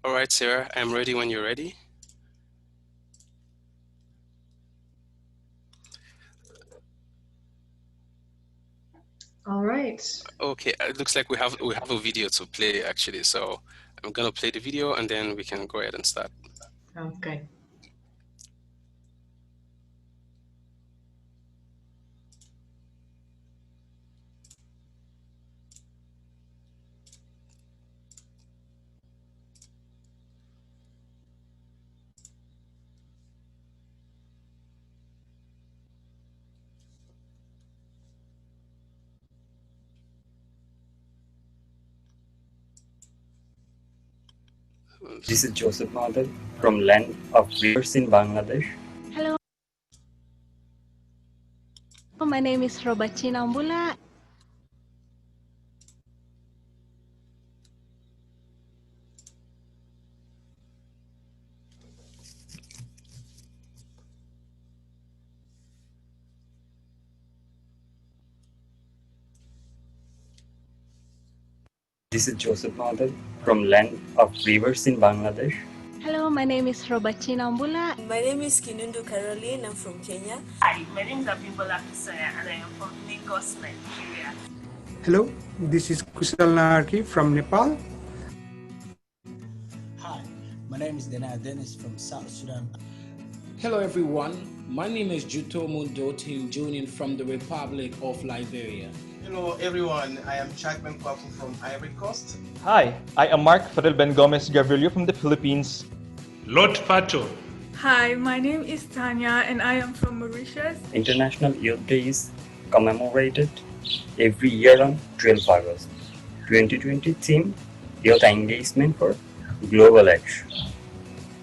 All right, Sarah, I'm ready when you're ready. All right. Okay, it looks like we have a video to play actually. So I'm gonna play the video and then we can go ahead and start. Sounds good. This is Joseph Madhav from Land of Rivers in Bangladesh. Hello, my name is Robachina Mbula. This is Joseph Madhav from Land of Rivers in Bangladesh. Hello, my name is Robachina Mbula. My name is Kinundu Caroline. I'm from Kenya. Hi, my name is Abimbola Kisaya and I am from Lagos, Nigeria. Hello, this is Kusal Narki from Nepal. Hi, my name is Dennis from South Sudan. Hello everyone, my name is Juto Mundotin joining from the Republic of Liberia. Hello everyone, I am Chakman Kwafu from Ivory Coast. Hi, I am Mark Fadel Ben Gomez Gabrielio from the Philippines. Lot Pato. Hi, my name is Tanya and I am from Mauritius. International Youth Day is commemorated every year on 12 August. 2020 theme, Youth Engagement for Global Action.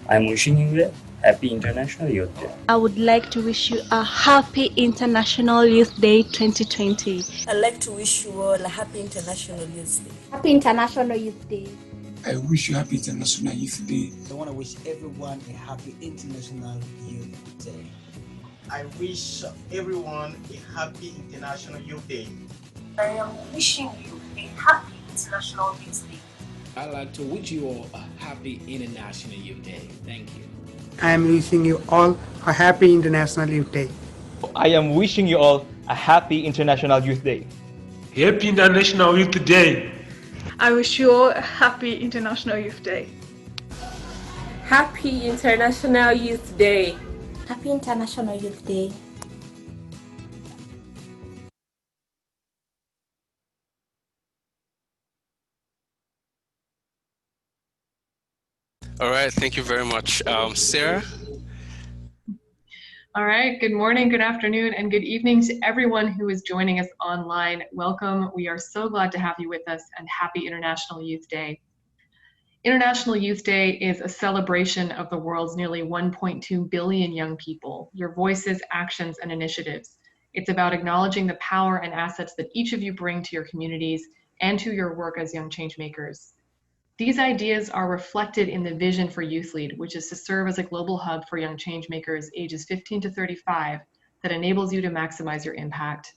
I am wishing you a happy International Youth Day. I would like to wish you a happy International Youth Day 2020. I'd like to wish you all a happy International Youth Day. Happy International Youth Day. I wish you happy International Youth Day. I want to wish everyone a happy International Youth Day. I wish everyone a happy International Youth Day. I am wishing you a happy International Youth Day. I'd like to wish you all a happy International Youth Day. Thank you. I am wishing you all a happy International Youth Day. I am wishing you all a happy International Youth Day. Happy International Youth Day. I wish you all a happy International Youth Day. Happy International Youth Day. Happy International Youth Day. All right, thank you very much. Sarah? All right, good morning, good afternoon, and good evening to everyone who is joining us online. Welcome. We are so glad to have you with us, and happy International Youth Day. International Youth Day is a celebration of the world's nearly 1.2 billion young people, your voices, actions, and initiatives. It's about acknowledging the power and assets that each of you bring to your communities and to your work as young change makers. These ideas are reflected in the vision for YouthLead, which is to serve as a global hub for young change makers ages 15 to 35 that enables you to maximize your impact.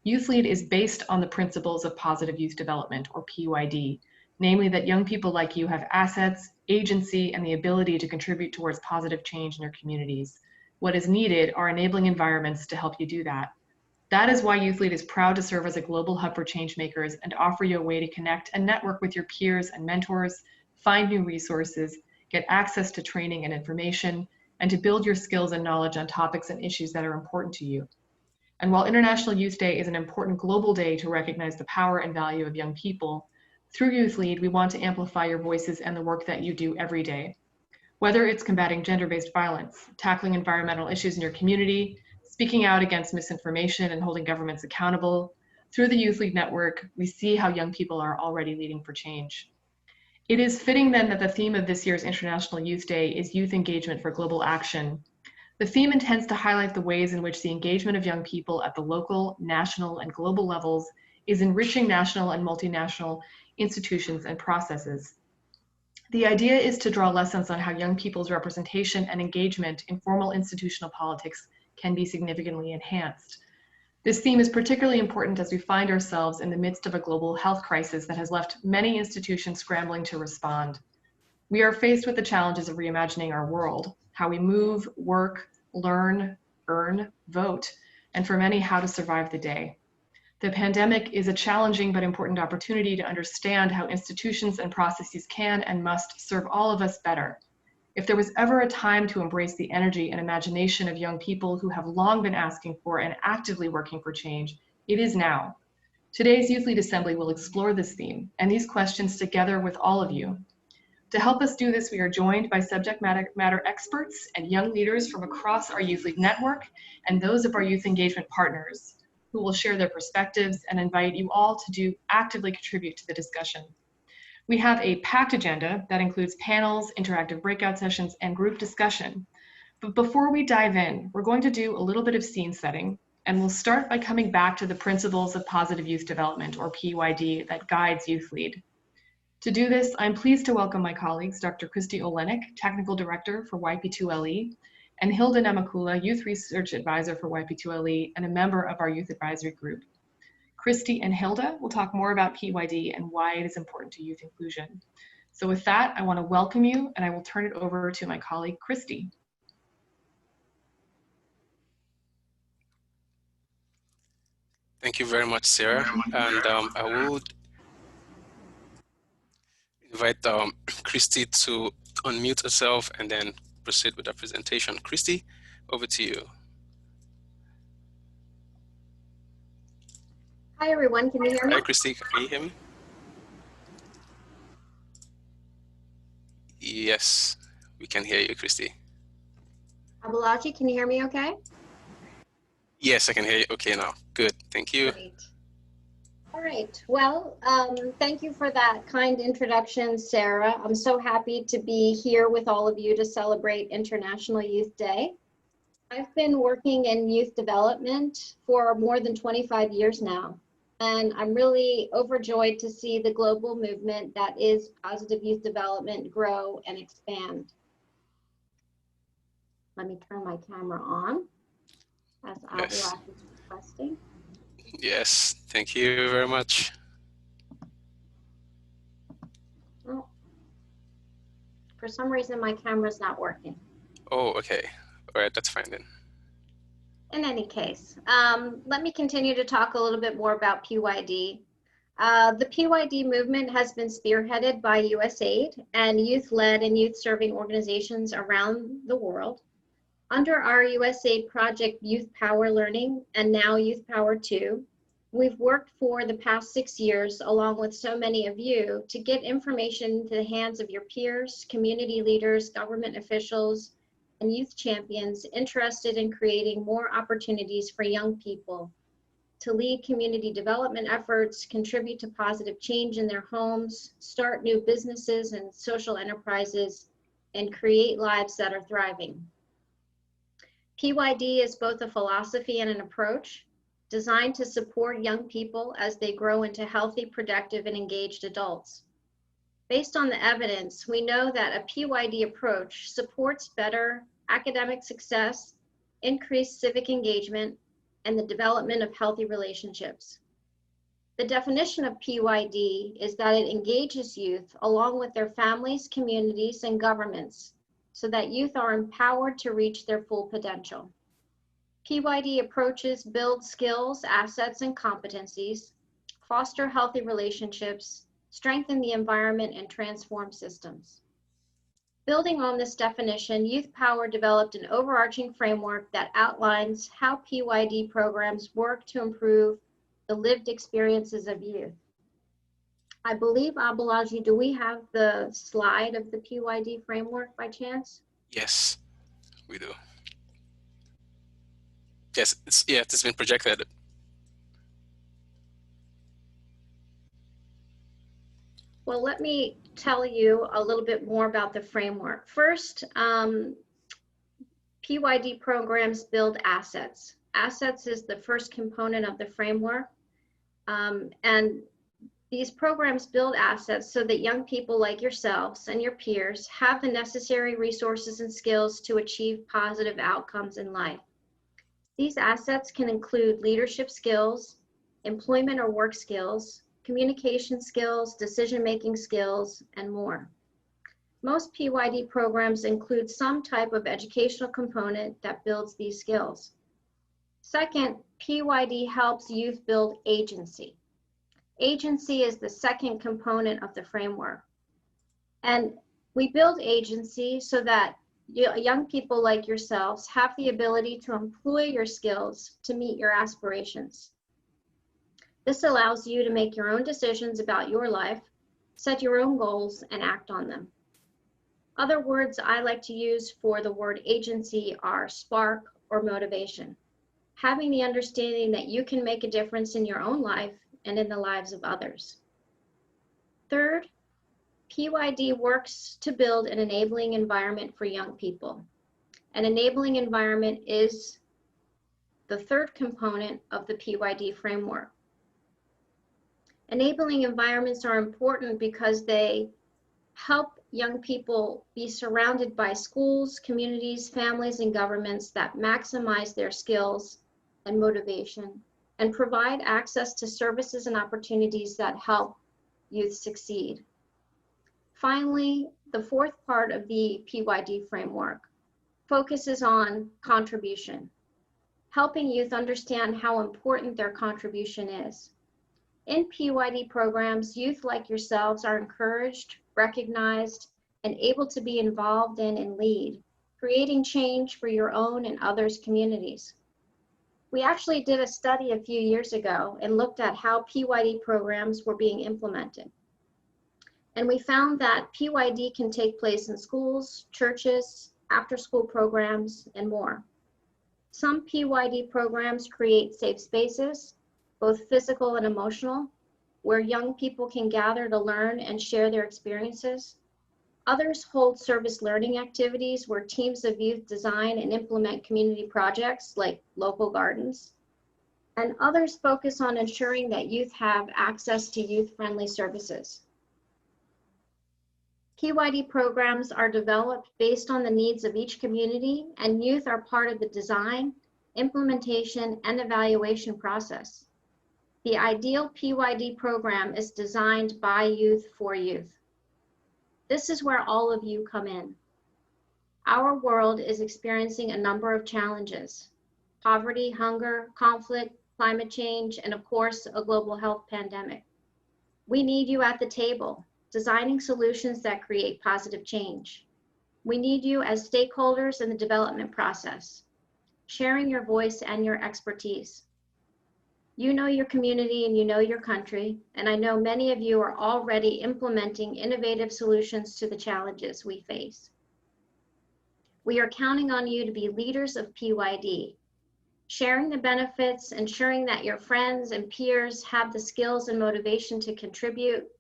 YouthLead is based on the principles of positive youth development, or PYD, namely that young people like you have assets, agency, and the ability to contribute towards positive change in your communities. What is needed are enabling environments to help you do that. That is why YouthLead is proud to serve as a global hub for change makers and offer you a way to connect and network with your peers and mentors, find new resources, get access to training and information, and to build your skills and knowledge on topics and issues that are important to you. And while International Youth Day is an important global day to recognize the power and value of young people, through YouthLead, we want to amplify your voices and the work that you do every day. Whether it's combating gender-based violence, tackling environmental issues in your community, speaking out against misinformation and holding governments accountable, through the YouthLead network, we see how young people are already leading for change. It is fitting then that the theme of this year's International Youth Day is youth engagement for global action. The theme intends to highlight the ways in which the engagement of young people at the local, national, and global levels is enriching national and multinational institutions and processes. The idea is to draw lessons on how young people's representation and engagement in formal institutional politics can be significantly enhanced. This theme is particularly important as we find ourselves in the midst of a global health crisis that has left many institutions scrambling to respond. We are faced with the challenges of reimagining our world, how we move, work, learn, earn, vote, and for many, how to survive the day. The pandemic is a challenging but important opportunity to understand how institutions and processes can and must serve all of us better. If there was ever a time to embrace the energy and imagination of young people who have long been asking for and actively working for change, it is now. Today's YouthLead Assembly will explore this theme and these questions together with all of you. To help us do this, we are joined by subject matter experts and young leaders from across our YouthLead network and those of our youth engagement partners who will share their perspectives and invite you all to actively contribute to the discussion. We have a packed agenda that includes panels, interactive breakout sessions, and group discussion. But before we dive in, we're going to do a little bit of scene setting, and we'll start by coming back to the principles of positive youth development, or PYD, that guides YouthLead. To do this, I'm pleased to welcome my colleagues, Dr. Christy Olenek, Technical Director for YP2LE, and Hilda Namakula, Youth Research Advisor for YP2LE and a member of our Youth Advisory Group. Christy and Hilda will talk more about PYD and why it is important to youth inclusion. So with that, I want to welcome you, and I will turn it over to my colleague, Christy. Thank you very much, Sarah. And I would invite Christy to unmute herself and then proceed with the presentation. Christy, over to you. Hi, everyone. Can you hear me? Hi, Christy. Can you hear me? Yes, we can hear you, Christy. Abulaji, can you hear me okay? Yes, I can hear you okay now. Good. Thank you. Great. All right. Well, thank you for that kind introduction, Sarah. I'm so happy to be here with all of you to celebrate International Youth Day. I've been working in youth development for more than 25 years now, and I'm really overjoyed to see the global movement that is positive youth development grow and expand. Let me turn my camera on as Abulaji is requesting. Yes, thank you very much. Oh, for some reason, my camera's not working. Oh, okay. All right, that's fine then. In any case, let me continue to talk a little bit more about PYD. The PYD movement has been spearheaded by Usaid and YouthLead and youth-serving organizations around the world. Under our Usaid project Youth Power Learning and now Youth Power 2, we've worked for the past 6 years, along with so many of you, to get information into the hands of your peers, community leaders, government officials, and youth champions interested in creating more opportunities for young people to lead community development efforts, contribute to positive change in their homes, start new businesses and social enterprises, and create lives that are thriving. PYD is both a philosophy and an approach designed to support young people as they grow into healthy, productive, and engaged adults. Based on the evidence, we know that a PYD approach supports better academic success, increased civic engagement, and the development of healthy relationships. The definition of PYD is that it engages youth along with their families, communities, and governments so that youth are empowered to reach their full potential. PYD approaches build skills, assets, and competencies, foster healthy relationships, strengthen the environment, and transform systems. Building on this definition, Youth Power developed an overarching framework that outlines how PYD programs work to improve the lived experiences of youth. I believe, Abulaji, do we have the slide of the PYD framework by chance? Yes, we do. Yes, it's been projected. Well, let me tell you a little bit more about the framework. First, PYD programs build assets. Assets is the first component of the framework. And these programs build assets so that young people like yourselves and your peers have the necessary resources and skills to achieve positive outcomes in life. These assets can include leadership skills, employment or work skills, communication skills, decision-making skills, and more. Most PYD programs include some type of educational component that builds these skills. Second, PYD helps youth build agency. Agency is the second component of the framework. And we build agency so that young people like yourselves have the ability to employ your skills to meet your aspirations. This allows you to make your own decisions about your life, set your own goals, and act on them. Other words I like to use for the word agency are spark or motivation. Having the understanding that you can make a difference in your own life and in the lives of others. Third, PYD works to build an enabling environment for young people. An enabling environment is the third component of the PYD framework. Enabling environments are important because they help young people be surrounded by schools, communities, families, and governments that maximize their skills and motivation and provide access to services and opportunities that help youth succeed. Finally, the fourth part of the PYD framework focuses on contribution, helping youth understand how important their contribution is. In PYD programs, youth like yourselves are encouraged, recognized, and able to be involved in and lead, creating change for your own and others' communities. We actually did a study a few years ago and looked at how PYD programs were being implemented. And we found that PYD can take place in schools, churches, after-school programs, and more. Some PYD programs create safe spaces, both physical and emotional, where young people can gather to learn and share their experiences. Others hold service learning activities where teams of youth design and implement community projects like local gardens. And others focus on ensuring that youth have access to youth-friendly services. PYD programs are developed based on the needs of each community, and youth are part of the design, implementation, and evaluation process. The ideal PYD program is designed by youth for youth. This is where all of you come in. Our world is experiencing a number of challenges: poverty, hunger, conflict, climate change, and of course, a global health pandemic. We need you at the table, designing solutions that create positive change. We need you as stakeholders in the development process, sharing your voice and your expertise. You know your community and you know your country, and I know many of you are already implementing innovative solutions to the challenges we face. We are counting on you to be leaders of PYD, sharing the benefits, ensuring that your friends and peers have the skills and motivation to contribute,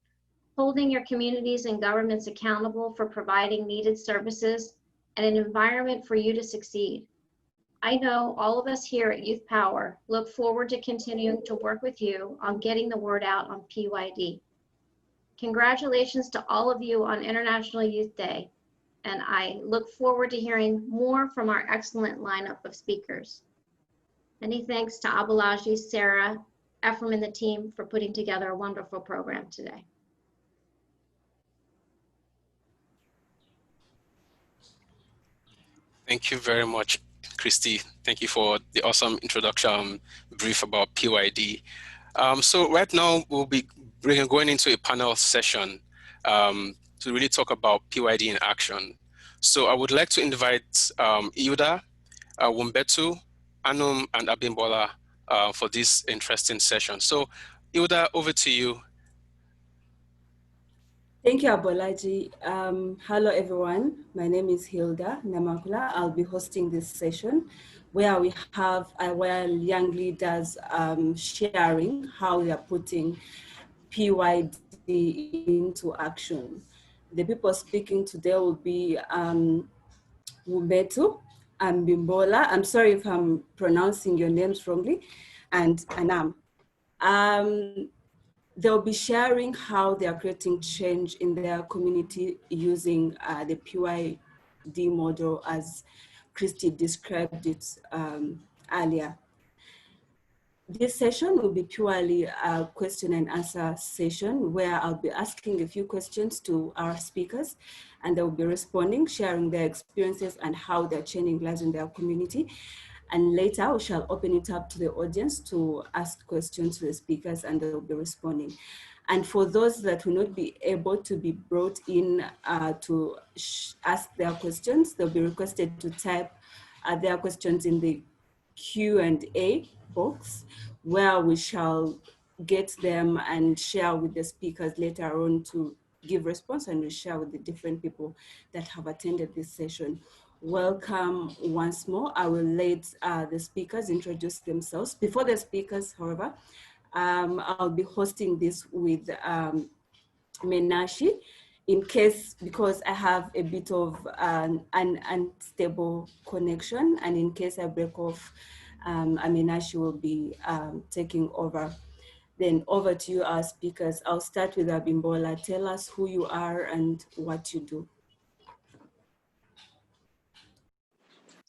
holding your communities and governments accountable for providing needed services and an environment for you to succeed. I know all of us here at Youth Power look forward to continuing to work with you on getting the word out on PYD. Congratulations to all of you on International Youth Day, and I look forward to hearing more from our excellent lineup of speakers. Many thanks to Abulaji, Sarah, Ephraim, and the team for putting together a wonderful program today. Thank you very much, Christy. Thank you for the awesome introduction brief about PYD. So right now we'll be going into a panel session to really talk about PYD in action. So I would like to invite Ilda, Wumbetu, Anum, and Abimbola for this interesting session. So Ilda, over to you. Thank you, Abolaji. Hello, everyone. My name is Hilda Namakula. I'll be hosting this session where we have our young leaders sharing how we are putting PYD into action. The people speaking today will be Wubetu and Bimbola. I'm sorry if I'm pronouncing your names wrongly, and Anam. They'll be sharing how they are creating change in their community using the PYD model as Christy described it earlier. this session will be purely a question and answer session where I'll be asking a few questions to our speakers and they'll be responding, sharing their experiences and how they're changing lives in their community. And later we shall open it up to the audience to ask questions to the speakers and they'll be responding. And for those that will not be able to be brought in to ask their questions, they'll be requested to type their questions in the Q&A box where we shall get them and share with the speakers later on to give response, and we share with the different people that have attended this session. Welcome once more. I will let the speakers introduce themselves. Before the speakers, however, I'll be hosting this with Menashi in case, because I have a bit of an unstable connection, and in case I break off, Menashi will be taking over. Then over to you, our speakers. I'll start with Abimbola. Tell us who you are and what you do.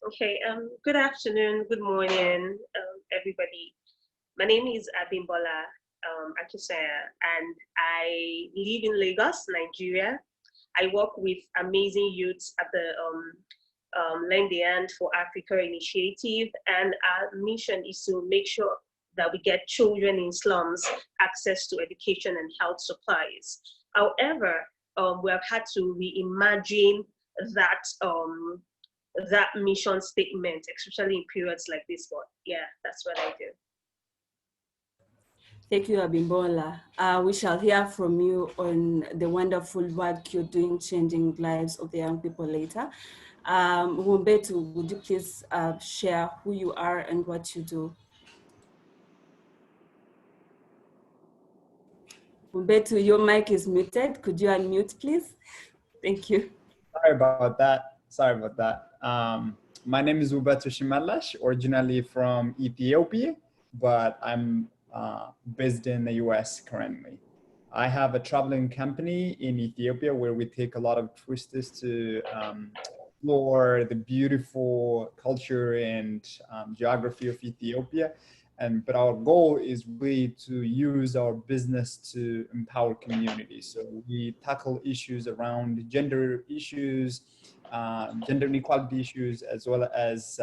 Okay, good afternoon, good morning, everybody. My name is Abimbola Akisaya, and I live in Lagos, Nigeria. I work with amazing youths at the Lend a Hand for Africa initiative, and our mission is to make sure that we get children in slums access to education and health supplies. However, we have had to reimagine that that mission statement, especially in periods like this one. Yeah, that's what I do. Thank you, Abimbola. We shall hear from you on the wonderful work you're doing, changing lives of the young people later. Wumbetu, would you please share who you are and what you do? Wumbetu, your mic is muted. Could you unmute, please? Thank you. Sorry about that. My name is Ubetu Shimalash, originally from Ethiopia, but I'm based in the US currently. I have a traveling company in Ethiopia where we take a lot of tourists to explore the beautiful culture and geography of Ethiopia. But our goal is really to use our business to empower communities. So we tackle issues around gender issues, gender inequality issues, as well as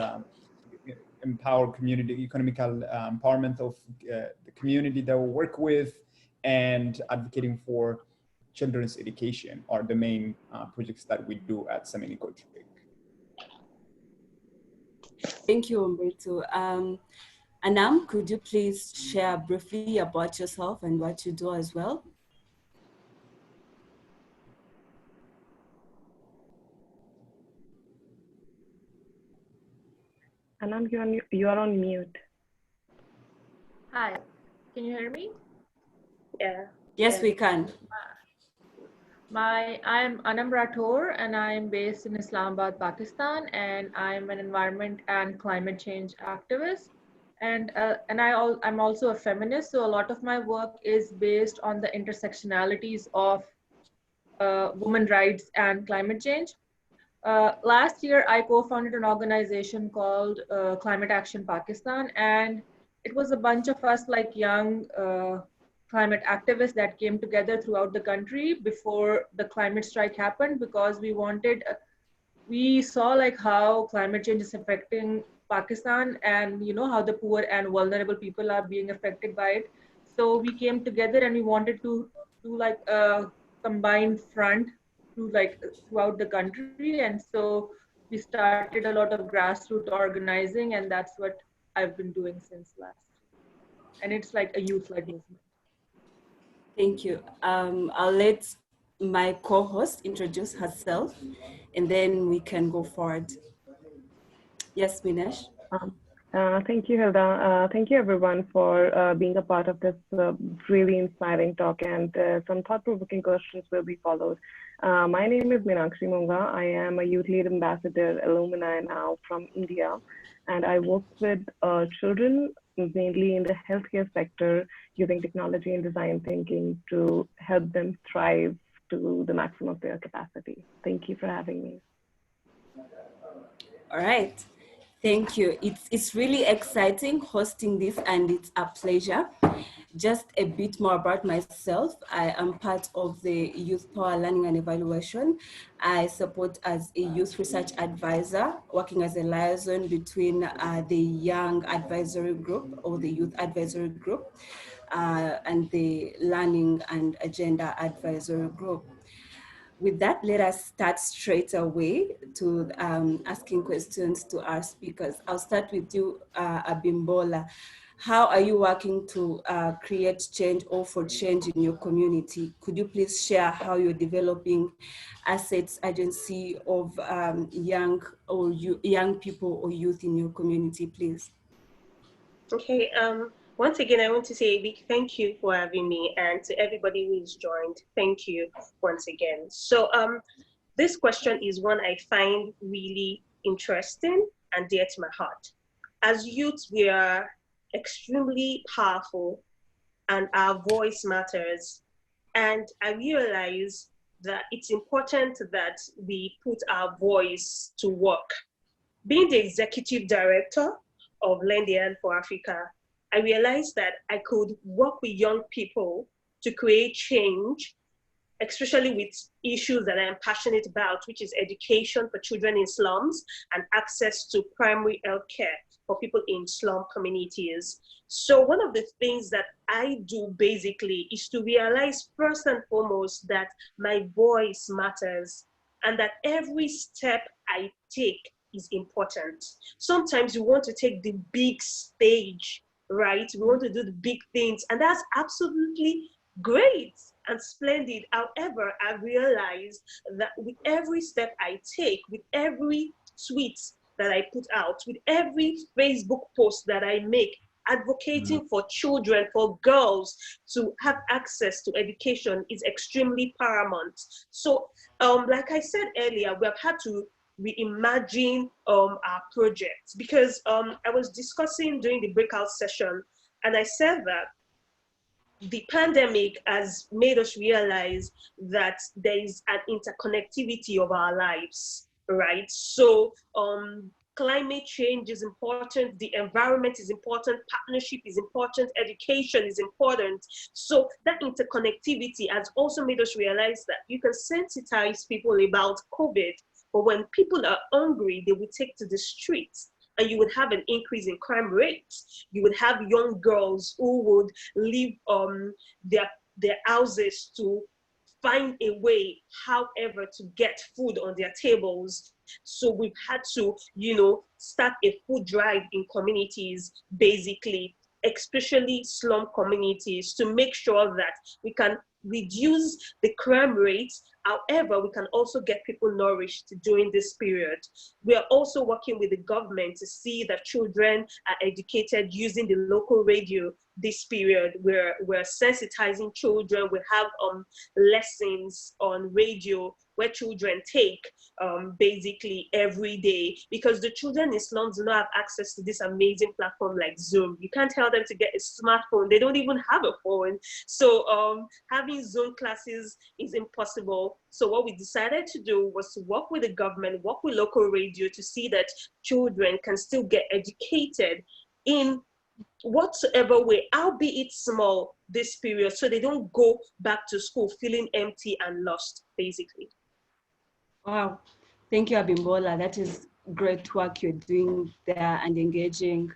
empower community, economical empowerment of the community that we work with, and advocating for children's education are the main projects that we do at Samini Coach. Thank you, Umberto. Anam, could you please share briefly about yourself and what you do as well? Anam, you are on mute. Hi, can you hear me? Yeah. Yes, we can. I'm Anam Rathore, and I'm based in Islamabad, Pakistan, and I'm an environment and climate change activist. And I'm also a feminist, so a lot of my work is based on the intersectionalities of women rights and climate change. Last year, I co-founded an organization called Climate Action Pakistan, and it was a bunch of us like young climate activists that came together throughout the country before the climate strike happened, because we saw like how climate change is affecting Pakistan, and how the poor and vulnerable people are being affected by it. So we came together and we wanted to do like a combined front throughout the country, and so we started a lot of grassroots organizing, and that's what I've been doing since last. And it's like a youth-led movement. Thank you. I'll let my co-host introduce herself, and then we can go forward. Yes, Minesh. Thank you, Hilda. Thank you, everyone, for being a part of this really inspiring talk, and some thought-provoking questions will be followed. My name is Meenakshi Munga. I am a YouthLead Ambassador alumni now from India, and I work with children mainly in the healthcare sector using technology and design thinking to help them thrive to the maximum of their capacity. Thank you for having me. All right. Thank you. It's really exciting hosting this, and it's a pleasure. Just a bit more about myself. I am part of the Youth Power Learning and Evaluation. I support as a youth research advisor, working as a liaison between the young advisory group or the youth advisory group and the learning and agenda advisory group. With that, let us start straight away to asking questions to our speakers. I'll start with you, Abimbola. How are you working to create change or for change in your community? Could you please share how you're developing assets agency of young people or youth in your community, please? Okay, once again, I want to say a big thank you for having me, and to everybody who is joined, thank you once again. So this question is one I find really interesting and dear to my heart. As youth, we are extremely powerful and our voice matters. And I realize that it's important that we put our voice to work. Being the executive director of Lend a Hand for Africa, I realized that I could work with young people to create change, especially with issues that I'm passionate about, which is education for children in slums and access to primary health care for people in slum communities. So one of the things that I do basically is to realize first and foremost that my voice matters and that every step I take is important. Sometimes we want to take the big stage, right? We want to do the big things, and that's absolutely great and splendid. However, I realize that with every step I take, with every tweet that I put out, with every Facebook post that I make, advocating for children, for girls to have access to education is extremely paramount. So, like I said earlier, we have had to reimagine our projects because I was discussing during the breakout session, and I said that the pandemic has made us realize that there is an interconnectivity of our lives, right? So climate change is important, the environment is important, partnership is important, education is important. So that interconnectivity has also made us realize that you can sensitize people about COVID, but when people are hungry, they will take to the streets. And you would have an increase in crime rates. You would have young girls who would leave their houses to find a way, however, to get food on their tables. So we've had to, start a food drive in communities, basically, especially slum communities, to make sure that we can reduce the crime rates. However, we can also get people nourished during this period. We are also working with the government to see that children are educated using the local radio this period. We're sensitizing children. We have lessons on radio where children take basically every day, because the children in slums do not have access to this amazing platform like Zoom. You can't tell them to get a smartphone. They don't even have a phone. So having Zoom classes is impossible. So what we decided to do was to work with the government, work with local radio to see that children can still get educated in whatsoever way, albeit small, this period, so they don't go back to school feeling empty and lost, basically. Wow. Thank you, Abimbola. That is great work you're doing there and engaging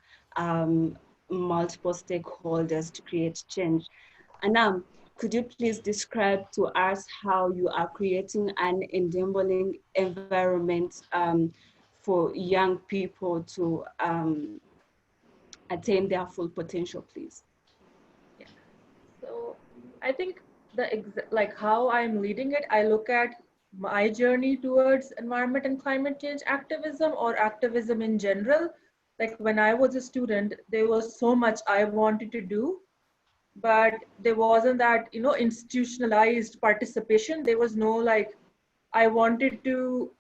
multiple stakeholders to create change. Anam, could you please describe to us how you are creating an enabling environment for young people to attain their full potential, please? Yeah. So I think like how I'm leading it, I look at my journey towards environment and climate change activism, or activism in general. Like when I was a student, there was so much I wanted to do, but there wasn't that, institutionalized participation. There was no I wanted to,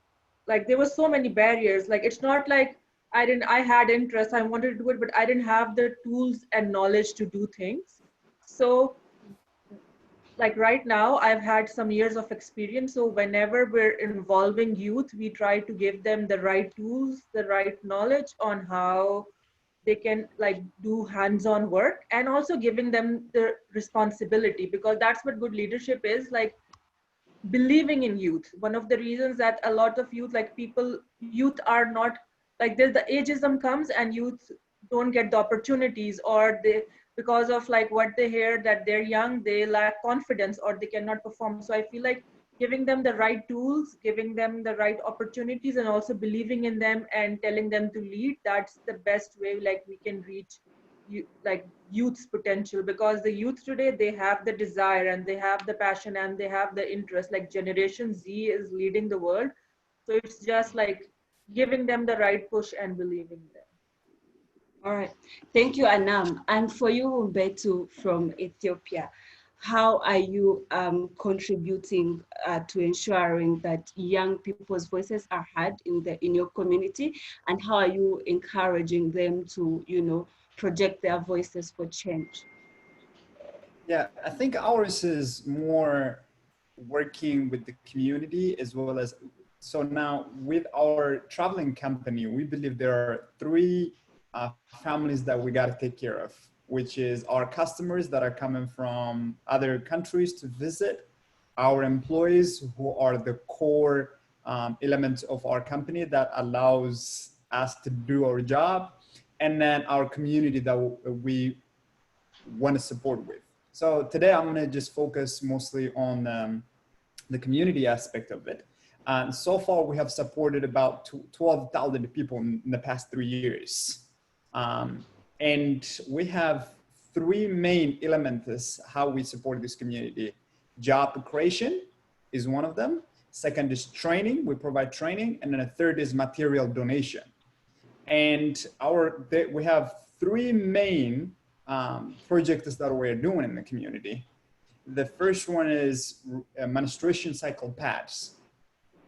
there were so many barriers. Like it's not like I had interest, I wanted to do it, but I didn't have the tools and knowledge to do things. So like right now, I've had some years of experience. So whenever we're involving youth, we try to give them the right tools, the right knowledge on how they can like do hands-on work, and also giving them the responsibility, because that's what good leadership is, like believing in youth. One of the reasons that a lot of youth, like youth are not like, there's the ageism comes and youth don't get the opportunities, or they, because of like what they hear that they're young, they lack confidence or they cannot perform. So I feel like giving them the right tools, giving them the right opportunities, and also believing in them and telling them to lead, that's the best way like we can reach like youth's potential. Because the youth today, they have the desire and they have the passion and they have the interest. Like Generation Z is leading the world, so it's just like giving them the right push and believing them. All right, thank you, Anam. And for you, Betu from Ethiopia, how are you contributing to ensuring that young people's voices are heard in your community, and how are you encouraging them to, you know, project their voices for change? Yeah, I think ours is more working with the community as well as, so now with our traveling company, we believe there are three families that we got to take care of, which is our customers that are coming from other countries to visit, our employees who are the core elements of our company that allows us to do our job, and then our community that we want to support with. So today I'm going to just focus mostly on the community aspect of it. And so far we have supported about 12,000 people in the past 3 years. And we have three main elements how we support this community. Job creation is one of them. Second is training, we provide training. And then a third is material donation. And we have three main projects that we're doing in the community. The first one is menstruation cycle pads.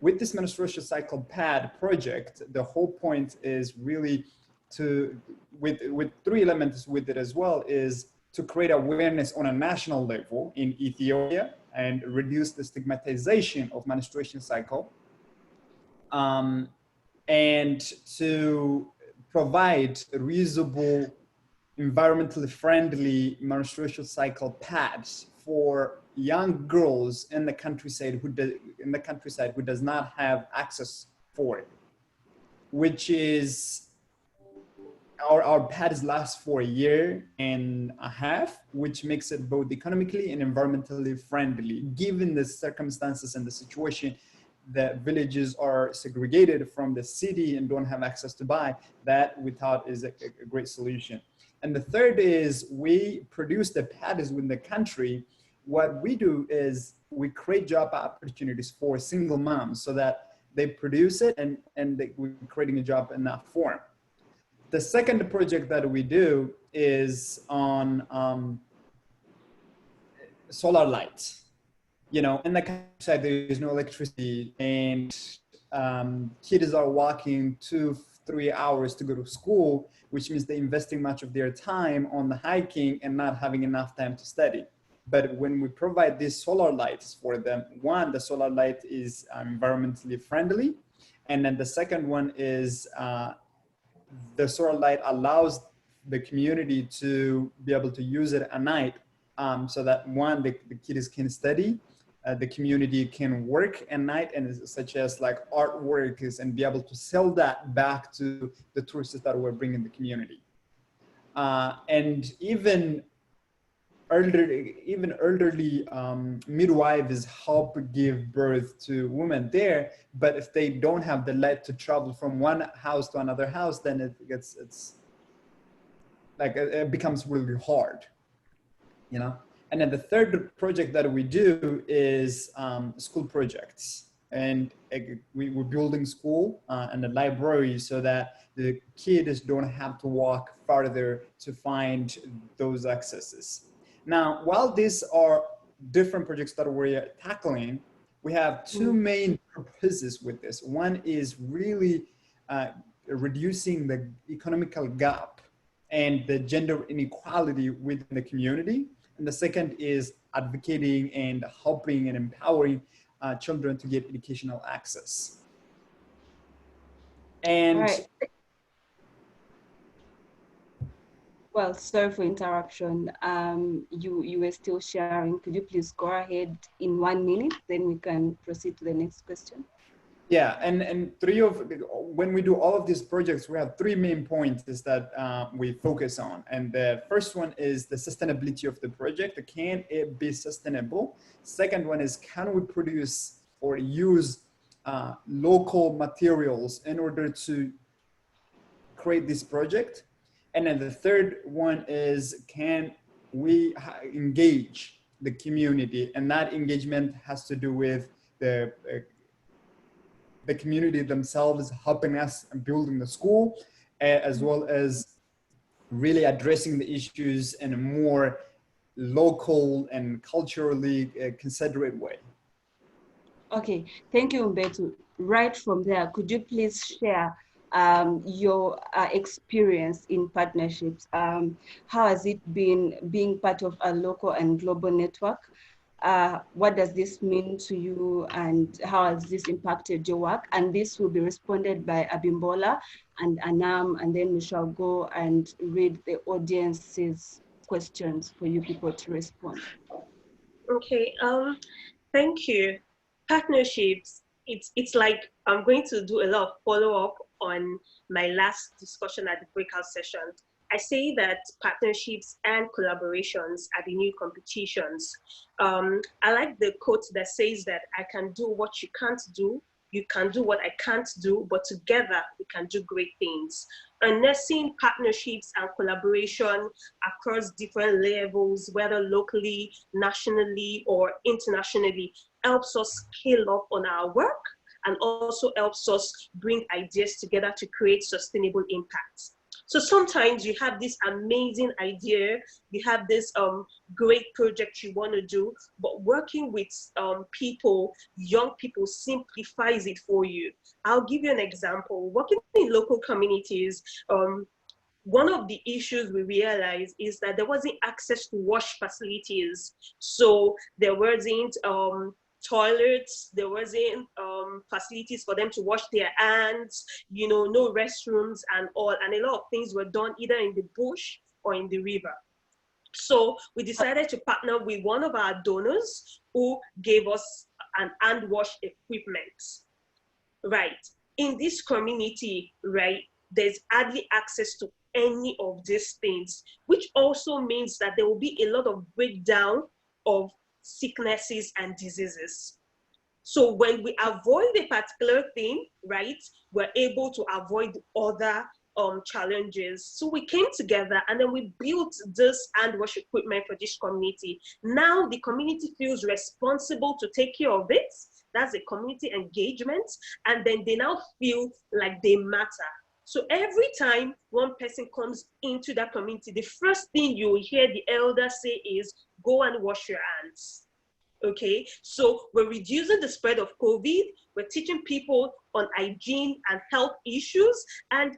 With this menstruation cycle pad project, the whole point is really to, with three elements with it as well, is to create awareness on a national level in Ethiopia and reduce the stigmatization of menstruation cycle, and to provide reusable, environmentally friendly menstruation cycle pads for young girls in the countryside who does not have access for it, which is our pads last for a year and a half, which makes it both economically and environmentally friendly, given the circumstances and the situation that villages are segregated from the city and don't have access to buy. That we thought is a great solution. And the third is we produce the pads within the country. What we do is we create job opportunities for single moms so that they produce it and we're creating a job in that form. The second project that we do is on solar lights. You know, in the countryside, there is no electricity, and kids are walking 2-3 hours to go to school, which means they're investing much of their time on the hiking and not having enough time to study. But when we provide these solar lights for them, one, the solar light is environmentally friendly. And then the second one is the solar light allows the community to be able to use it at night, so that one, the kids can study, the community can work at night, and such as like artwork and be able to sell that back to the tourists that we're bringing the community. And even elderly midwives help give birth to women there, but if they don't have the light to travel from one house to another house, then it becomes really hard, you know. And then the third project that we do is school projects, and we're building school and a library so that the kids don't have to walk farther to find those accesses. Now, while these are different projects that we're tackling, we have two main purposes with this. One is really reducing the economical gap and the gender inequality within the community. And the second is advocating and helping and empowering children to get educational access. And right. Well, sorry for interruption. You were still sharing. Could you please go ahead in 1 minute? Then we can proceed to the next question. Yeah, and when we do all of these projects, we have three main points that we focus on. And the first one is the sustainability of the project. Can it be sustainable? Second one is, can we produce or use local materials in order to create this project? And then the third one is, can we engage the community? And that engagement has to do with the community themselves helping us building the school, as well as really addressing the issues in a more local and culturally considerate way. Okay, thank you, Umberto. Right from there, could you please share your experience in partnerships? How has it been being part of a local and global network? What does this mean to you, and how has this impacted your work? And this will be responded by Abimbola and Anam, and then we shall go and read the audience's questions for you people to respond. Okay, thank you. Partnerships, it's like I'm going to do a lot of follow-up on my last discussion at the breakout session. I say that partnerships and collaborations are the new competitions. I like the quote that says that I can do what you can't do, you can do what I can't do, but together we can do great things. Harnessing partnerships and collaboration across different levels, whether locally, nationally, or internationally, helps us scale up on our work and also helps us bring ideas together to create sustainable impacts. So sometimes you have this amazing idea, you have this great project you want to do, but working with people, young people, simplifies it for you. I'll give you an example. Working in local communities, one of the issues we realized is that there wasn't access to wash facilities. So there wasn't toilets, there wasn't facilities for them to wash their hands, you know, no restrooms and all. And a lot of things were done either in the bush or in the river. So we decided to partner with one of our donors who gave us an hand wash equipment. Right. In this community, right, there's hardly access to any of these things, which also means that there will be a lot of breakdown of sicknesses and diseases. So when we avoid a particular thing, right, we're able to avoid other challenges. So we came together and then we built this hand wash equipment for this community. Now the community feels responsible to take care of it. That's a community engagement. And then they now feel like they matter. So every time one person comes into that community, the first thing you will hear the elder say is, go and wash your hands. Okay, so we're reducing the spread of COVID. We're teaching people on hygiene and health issues. And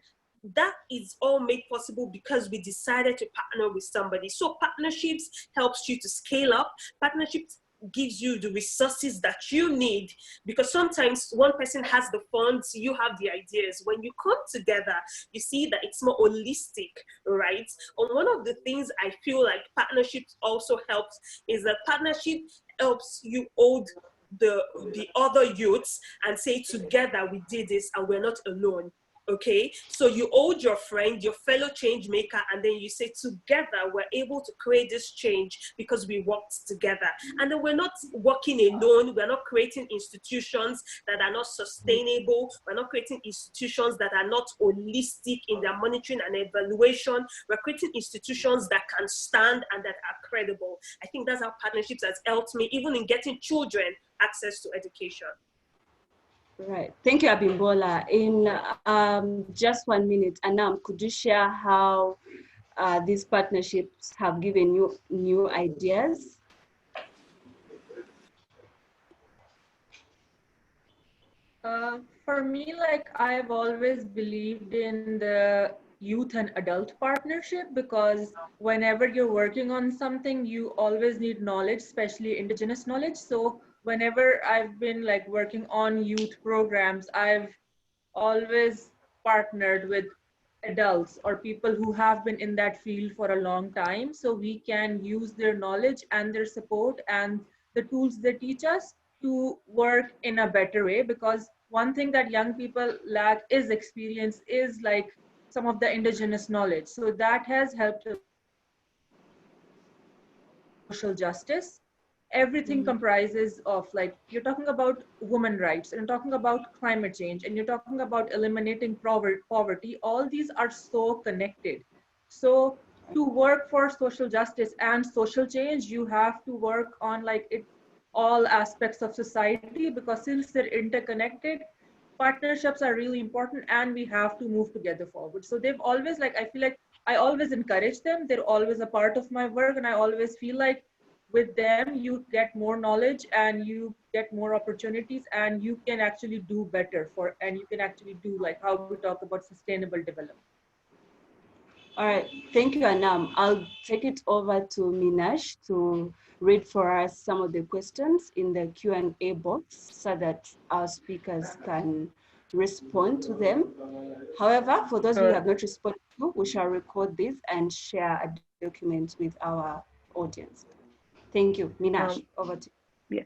that is all made possible because we decided to partner with somebody. So partnerships helps you to scale up. Partnerships gives you the resources that you need, because sometimes one person has the funds, you have the ideas. When you come together, you see that it's more holistic, right? And one of the things I feel like partnerships also helps is that partnership helps you hold the other youths and say, together we did this and we're not alone. Okay, so you hold your friend, your fellow change maker, and then you say, together we're able to create this change because we worked together. And then we're not working alone. We're not creating institutions that are not sustainable. We're not creating institutions that are not holistic in their monitoring and evaluation. We're creating institutions that can stand and that are credible. I think that's how partnerships has helped me, even in getting children access to education. Right. Thank you, Abimbola. In just 1 minute, Anam, could you share how these partnerships have given you new ideas? For me, like, I've always believed in the youth and adult partnership, because whenever you're working on something, you always need knowledge, especially indigenous knowledge. So whenever I've been like working on youth programs, I've always partnered with adults or people who have been in that field for a long time, so we can use their knowledge and their support and the tools they teach us to work in a better way. Because one thing that young people lack is experience, is like some of the indigenous knowledge. So that has helped a lot in social justice. Everything comprises of, like, you're talking about women rights and you're talking about climate change and you're talking about eliminating poverty. All these are so connected. So to work for social justice and social change, you have to work on like it all aspects of society, because since they're interconnected, partnerships are really important and we have to move together forward. So they've always, like, I feel like I always encourage them. They're always a part of my work, and I always feel like with them you get more knowledge and you get more opportunities and you can actually do better for, and you can actually do like how we talk about sustainable development. All right, thank you, Anam. I'll take it over to Minash to read for us some of the questions in the Q&A box so that our speakers can respond to them. However, for those who have not responded to, we shall record this and share a document with our audience. Thank you. Minash, over to you.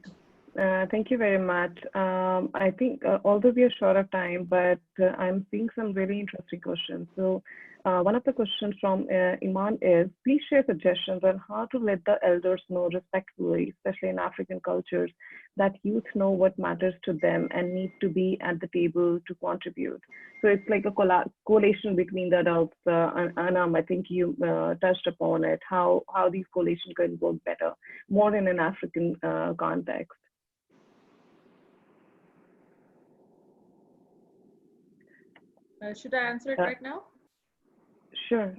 Yeah. Thank you very much. I think although we are short of time, but I'm seeing some really interesting questions. So one of the questions from Iman is, please share suggestions on how to let the elders know respectfully, especially in African cultures, that youth know what matters to them and need to be at the table to contribute. So it's like a collation between the adults. Anam, I think you touched upon it, how these collations can work better, more in an African context. Should I answer it right now? Sure.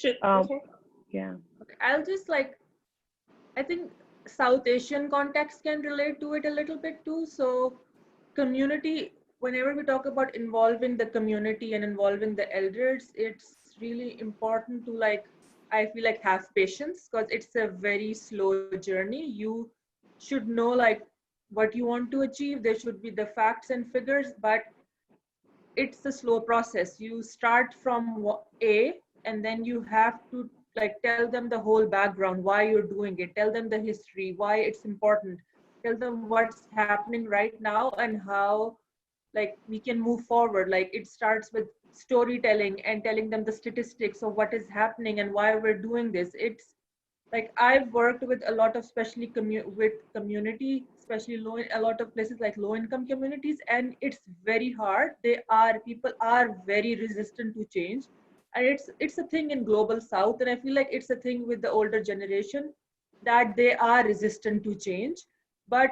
Okay. Yeah. Okay. I'll just like, I think South Asian context can relate to it a little bit too. So community, whenever we talk about involving the community and involving the elders, it's really important to, like, I feel like, have patience, because it's a very slow journey. You should know like what you want to achieve. There should be the facts and figures, but it's a slow process. You start from A, and then you have to like tell them the whole background, why you're doing it, tell them the history, why it's important, tell them what's happening right now and how like we can move forward. Like it starts with storytelling and telling them the statistics of what is happening and why we're doing this. It's like I've worked with a lot of, especially with community, especially a lot of places like low income communities, and it's very hard. People are very resistant to change, and it's a thing in global South, and I feel like it's a thing with the older generation, that they are resistant to change. But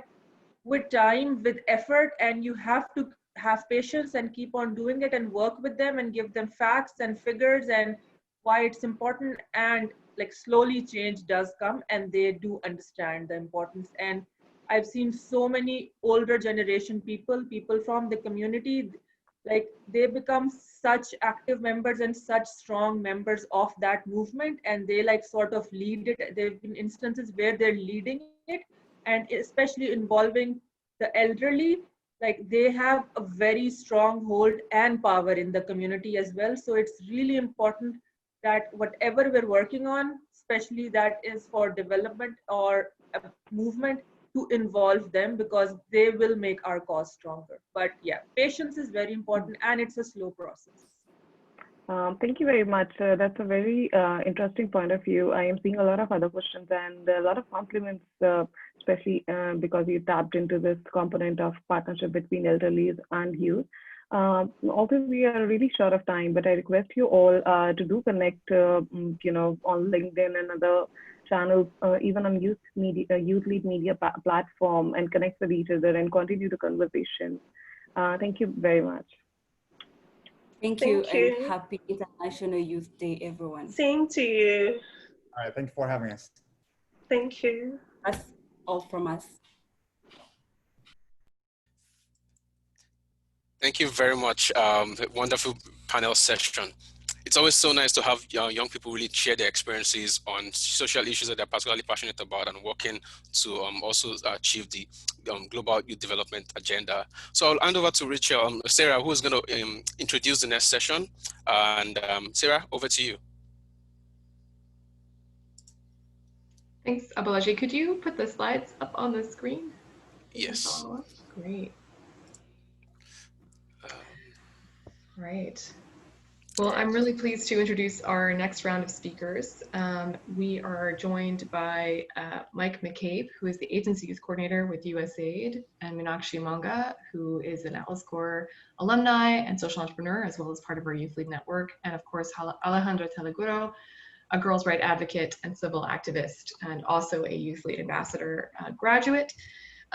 with time, with effort, and you have to have patience and keep on doing it and work with them and give them facts and figures and why it's important, and like slowly change does come and they do understand the importance. And I've seen so many older generation people from the community, like they become such active members and such strong members of that movement, and they like sort of lead it. There have been instances where they're leading it, and especially involving the elderly, like they have a very strong hold and power in the community as well. So it's really important that whatever we're working on, especially that is for development or a movement, to involve them, because they will make our cause stronger. But yeah, patience is very important and it's a slow process. Thank you very much. That's a very interesting point of view. I am seeing a lot of other questions and a lot of compliments, especially because you tapped into this component of partnership between elderly and youth. Also, we are really short of time, but I request you all to do connect, on LinkedIn and other channels, even on YouthLead media platform, and connect with each other and continue the conversation. Thank you very much. Thank you, and happy International Youth Day, everyone. Same to you. All right, thank you for having us. Thank you. That's all from us. Thank you very much. Wonderful panel session. it's always so nice to have young people really share their experiences on social issues that they're particularly passionate about and working to also achieve the global youth development agenda. So I'll hand over to Rachel, Sarah, who's going to introduce the next session. And Sarah, over to you. Thanks, Abalaji. Could you put the slides up on the screen? Yes. Great. Right. Well, I'm really pleased to introduce our next round of speakers. We are joined by Mike McCabe, who is the Agency Youth Coordinator with Usaid, and Meenakshi Monga, who is an Atlas Corps alumni and social entrepreneur, as well as part of our YouthLead network, and of course, Alejandra Teleguro, a girls' rights advocate and civil activist, and also a YouthLead ambassador graduate.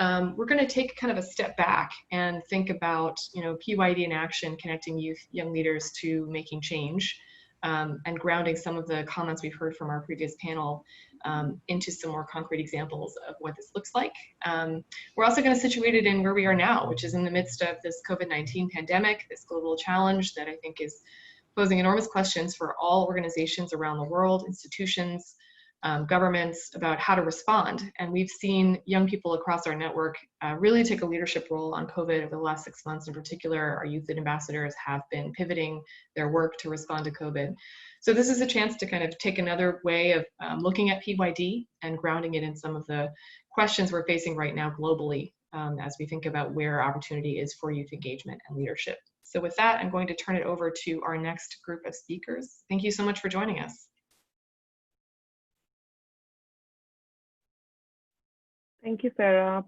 We're going to take kind of a step back and think about, PYD in action, connecting young leaders to making change, and grounding some of the comments we've heard from our previous panel into some more concrete examples of what this looks like. We're also going to situate it in where we are now, which is in the midst of this COVID-19 pandemic, this global challenge that I think is posing enormous questions for all organizations around the world, institutions, governments, about how to respond. And we've seen young people across our network really take a leadership role on COVID over the last 6 months. In particular, our YouthLead ambassadors have been pivoting their work to respond to COVID. So this is a chance to kind of take another way of looking at PYD and grounding it in some of the questions we're facing right now globally as we think about where opportunity is for youth engagement and leadership. So with that, I'm going to turn it over to our next group of speakers. Thank you so much for joining us. Thank you, Sarah,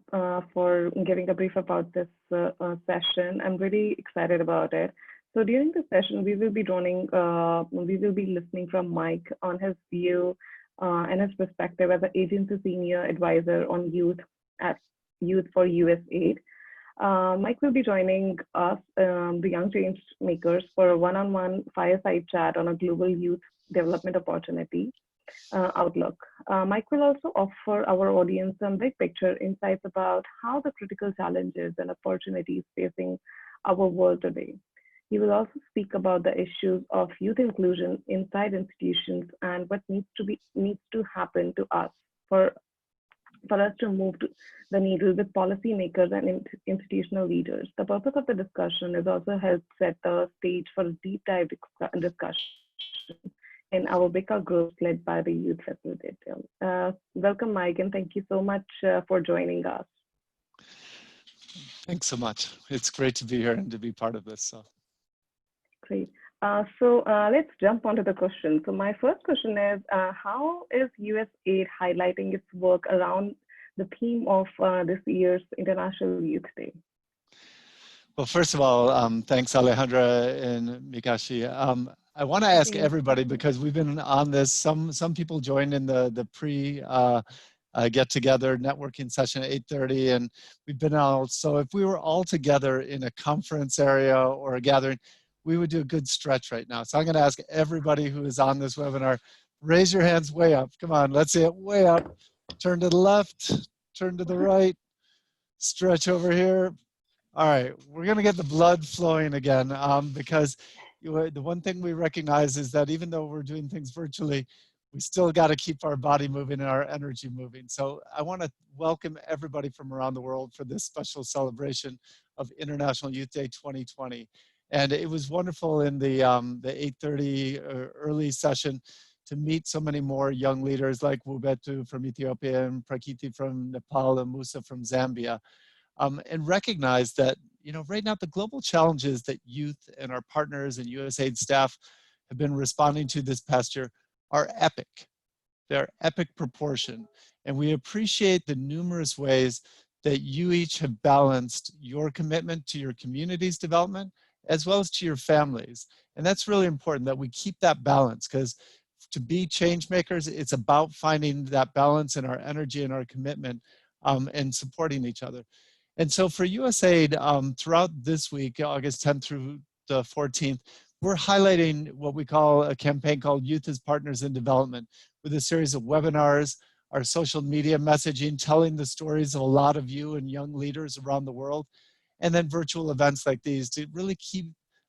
for giving a brief about this session. I'm really excited about it. So during the session, we will be listening from Mike on his view and his perspective as an agency senior advisor on youth for USAID. Mike will be joining us, the Young Change Makers, for a one-on-one fireside chat on a global youth development opportunity outlook. Mike will also offer our audience some big picture insights about how the critical challenges and opportunities facing our world today. He will also speak about the issues of youth inclusion inside institutions and what needs to happen to us for us to move the needle with policymakers and institutional leaders. The purpose of the discussion is also help set the stage for a deep dive discussion in our Breakout groups led by the youth facilitator. Welcome, Mike, and thank you so much for joining us. Thanks so much. It's great to be here and to be part of this. So. Great. So let's jump onto the question. So my first question is, how is USAID highlighting its work around the theme of this year's International Youth Day? Well, first of all, thanks Alejandra and Mikashi. I want to ask everybody, because we've been on this, some people joined in the pre get together networking session at 8:30, and we've been out. So if we were all together in a conference area or a gathering, we would do a good stretch right now. So I'm going to ask everybody who is on this webinar, raise your hands way up. Come on, let's see it way up. Turn to the left, turn to the right, stretch over here. All right, we're going to get the blood flowing again because the one thing we recognize is that even though we're doing things virtually, we still got to keep our body moving and our energy moving. So I want to welcome everybody from around the world for this special celebration of International Youth Day 2020. And it was wonderful in the 8:30 early session to meet so many more young leaders like Wubetu from Ethiopia and Prakiti from Nepal and Musa from Zambia. And recognize that, right now the global challenges that youth and our partners and USAID staff have been responding to this past year are epic. They're epic proportion. And we appreciate the numerous ways that you each have balanced your commitment to your community's development as well as to your families. And that's really important that we keep that balance, because to be change makers, it's about finding that balance in our energy and our commitment and supporting each other. And so for USAID, throughout this week, August 10th through the 14th, we're highlighting what we call a campaign called Youth as Partners in Development, with a series of webinars, our social media messaging, telling the stories of a lot of you and young leaders around the world, and then virtual events like these to really keep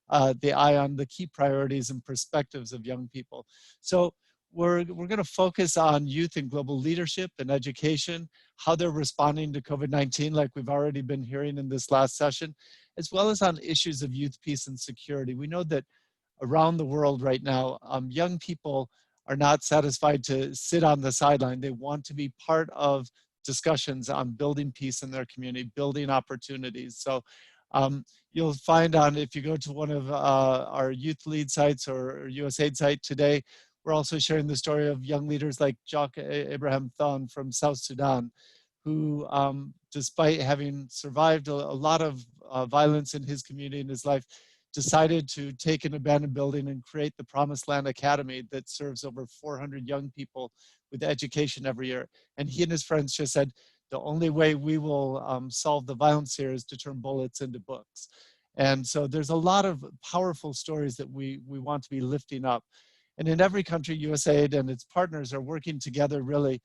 the eye on the key priorities and perspectives of young people. So we're going to focus on youth and global leadership and education, how they're responding to COVID-19, like we've already been hearing in this last session, as well as on issues of youth peace and security. We know that around the world right now, young people are not satisfied to sit on the sideline. They want to be part of discussions on building peace in their community, building opportunities. So you'll find if you go to one of our YouthLead sites or Usaid site today, we're also sharing the story of young leaders like Jock Abraham Thon from South Sudan, who, despite having survived a lot of violence in his community in his life, decided to take an abandoned building and create the Promised Land Academy that serves over 400 young people with education every year. And he and his friends just said, the only way we will solve the violence here is to turn bullets into books. And so there's a lot of powerful stories that we want to be lifting up. And in every country, USAID and its partners are working together really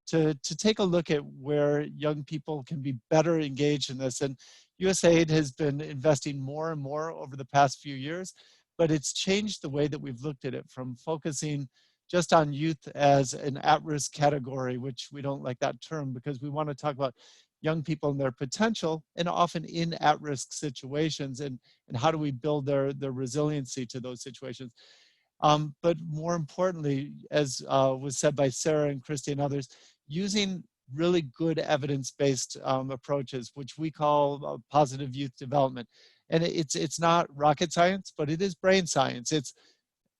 to take a look at where young people can be better engaged in this. And USAID has been investing more and more over the past few years, but it's changed the way that we've looked at it from focusing just on youth as an at-risk category, which we don't like that term because we want to talk about young people and their potential and often in at-risk situations and how do we build their resiliency to those situations. But more importantly, as was said by Sarah and Christy and others, using really good evidence-based approaches, which we call positive youth development. And it's not rocket science, but it is brain science. It's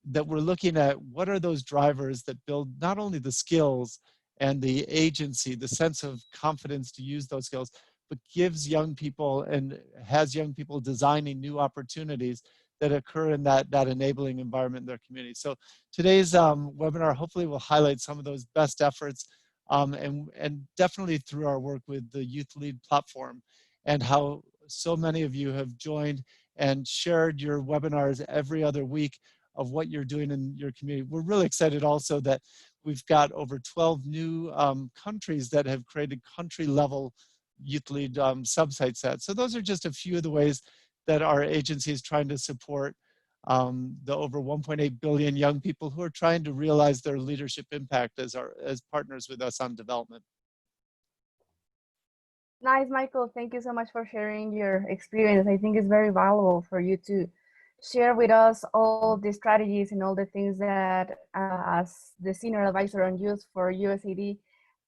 that we're looking at what are those drivers that build not only the skills and the agency, the sense of confidence to use those skills, but gives young people and has young people designing new opportunities that occur in that enabling environment in their community. So today's webinar hopefully will highlight some of those best efforts and definitely through our work with the YouthLead platform and how so many of you have joined and shared your webinars every other week of what you're doing in your community. We're really excited also that we've got over 12 new countries that have created country level YouthLead subsite sets. So those are just a few of the ways that our agency is trying to support the over 1.8 billion young people who are trying to realize their leadership impact as partners with us on development. Nice, Michael. Thank you so much for sharing your experience. I think it's very valuable for you to share with us all the strategies and all the things that as the senior advisor on youth for USAID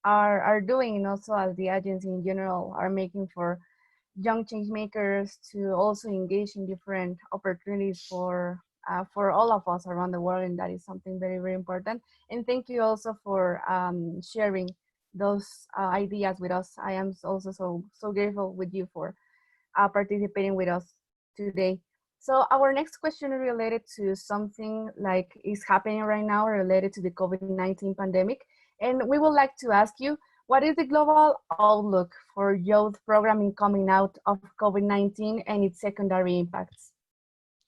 are doing, and also as the agency in general are making for young change makers to also engage in different opportunities for all of us around the world, and that is something very, very important. And thank you also for sharing those ideas with us. I am also so grateful with you for participating with us today. So our next question is related to something like is happening right now related to the COVID-19 pandemic. And we would like to ask you, what is the global outlook for youth programming coming out of COVID-19 and its secondary impacts?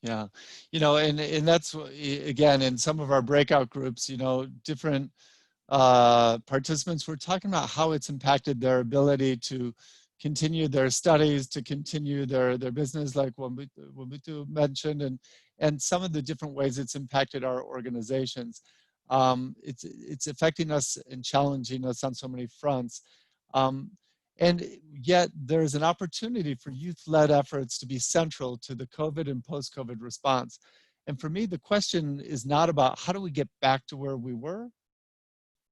Yeah, you know, and that's, again, in some of our breakout groups, you know, different participants were talking about how it's impacted their ability to continue their studies, to continue their business, like Wamutu mentioned, and some of the different ways it's impacted our organizations. It's affecting us and challenging us on so many fronts. And yet there's an opportunity for youth-led efforts to be central to the COVID and post-COVID response. And for me, the question is not about how do we get back to where we were?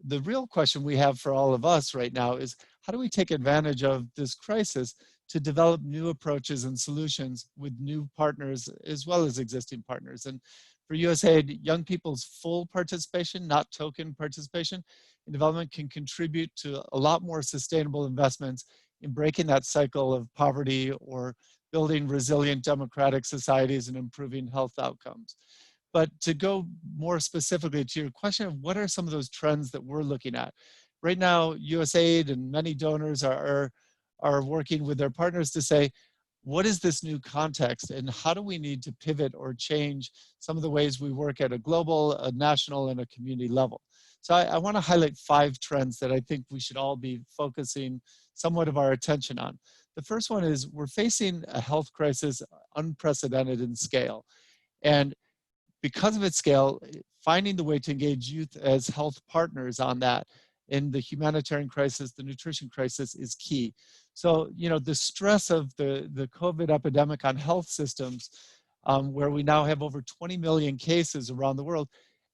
The real question we have for all of us right now is how do we take advantage of this crisis to develop new approaches and solutions with new partners as well as existing partners. And for USAID, young people's full participation, not token participation in development, can contribute to a lot more sustainable investments in breaking that cycle of poverty or building resilient democratic societies and improving health outcomes. But to go more specifically to your question of what are some of those trends that we're looking at? Right now, USAID and many donors are working with their partners to say, what is this new context and how do we need to pivot or change some of the ways we work at a global, a national, and a community level? So I want to highlight 5 trends that I think we should all be focusing somewhat of our attention on. The first one is we're facing a health crisis unprecedented in scale. And because of its scale, finding the way to engage youth as health partners on that in the humanitarian crisis, the nutrition crisis is key. So, you know, the stress of the COVID epidemic on health systems, where we now have over 20 million cases around the world,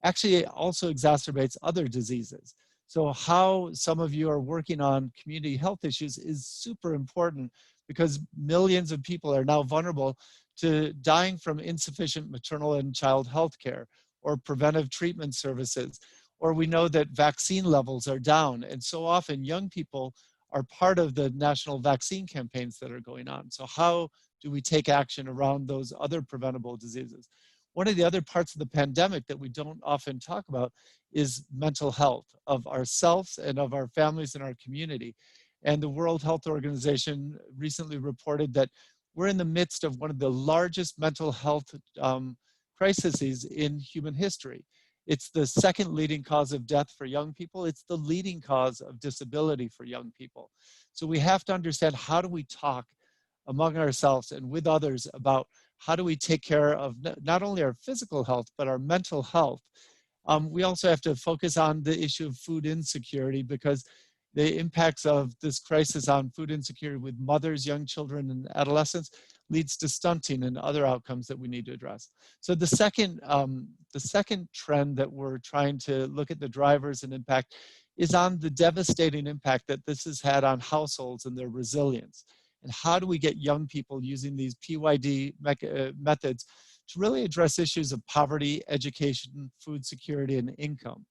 actually also exacerbates other diseases. So how some of you are working on community health issues is super important, because millions of people are now vulnerable to dying from insufficient maternal and child health care or preventive treatment services. Or we know that vaccine levels are down. And so often young people are part of the national vaccine campaigns that are going on. So how do we take action around those other preventable diseases? One of the other parts of the pandemic that we don't often talk about is mental health of ourselves and of our families and our community. And the World Health Organization recently reported that we're in the midst of one of the largest mental health crises in human history. It's the second leading cause of death for young people. It's the leading cause of disability for young people. So we have to understand, how do we talk among ourselves and with others about how do we take care of not only our physical health, but our mental health. We also have to focus on the issue of food insecurity, because the impacts of this crisis on food insecurity with mothers, young children, and adolescents leads to stunting and other outcomes that we need to address. So the second trend that we're trying to look at the drivers and impact is on the devastating impact that this has had on households and their resilience. And how do we get young people using these PYD methods to really address issues of poverty, education, food security, and income?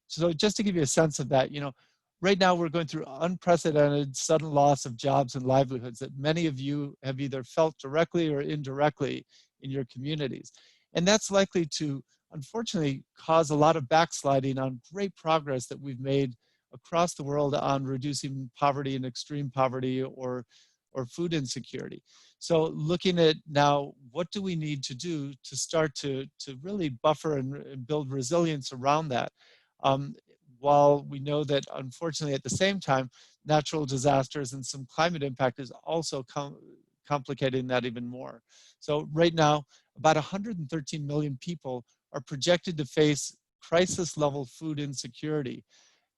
So just to give you a sense of that, you know, right now we're going through unprecedented sudden loss of jobs and livelihoods that many of you have either felt directly or indirectly in your communities. And that's likely to, unfortunately, cause a lot of backsliding on great progress that we've made across the world on reducing poverty and extreme poverty or food insecurity. So looking at now, what do we need to do to start to really buffer and build resilience around that? While we know that, unfortunately, at the same time, natural disasters and some climate impact is also complicating that even more. So right now, about 113 million people are projected to face crisis-level food insecurity.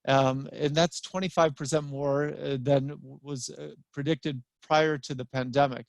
And that's 25% more than was predicted prior to the pandemic.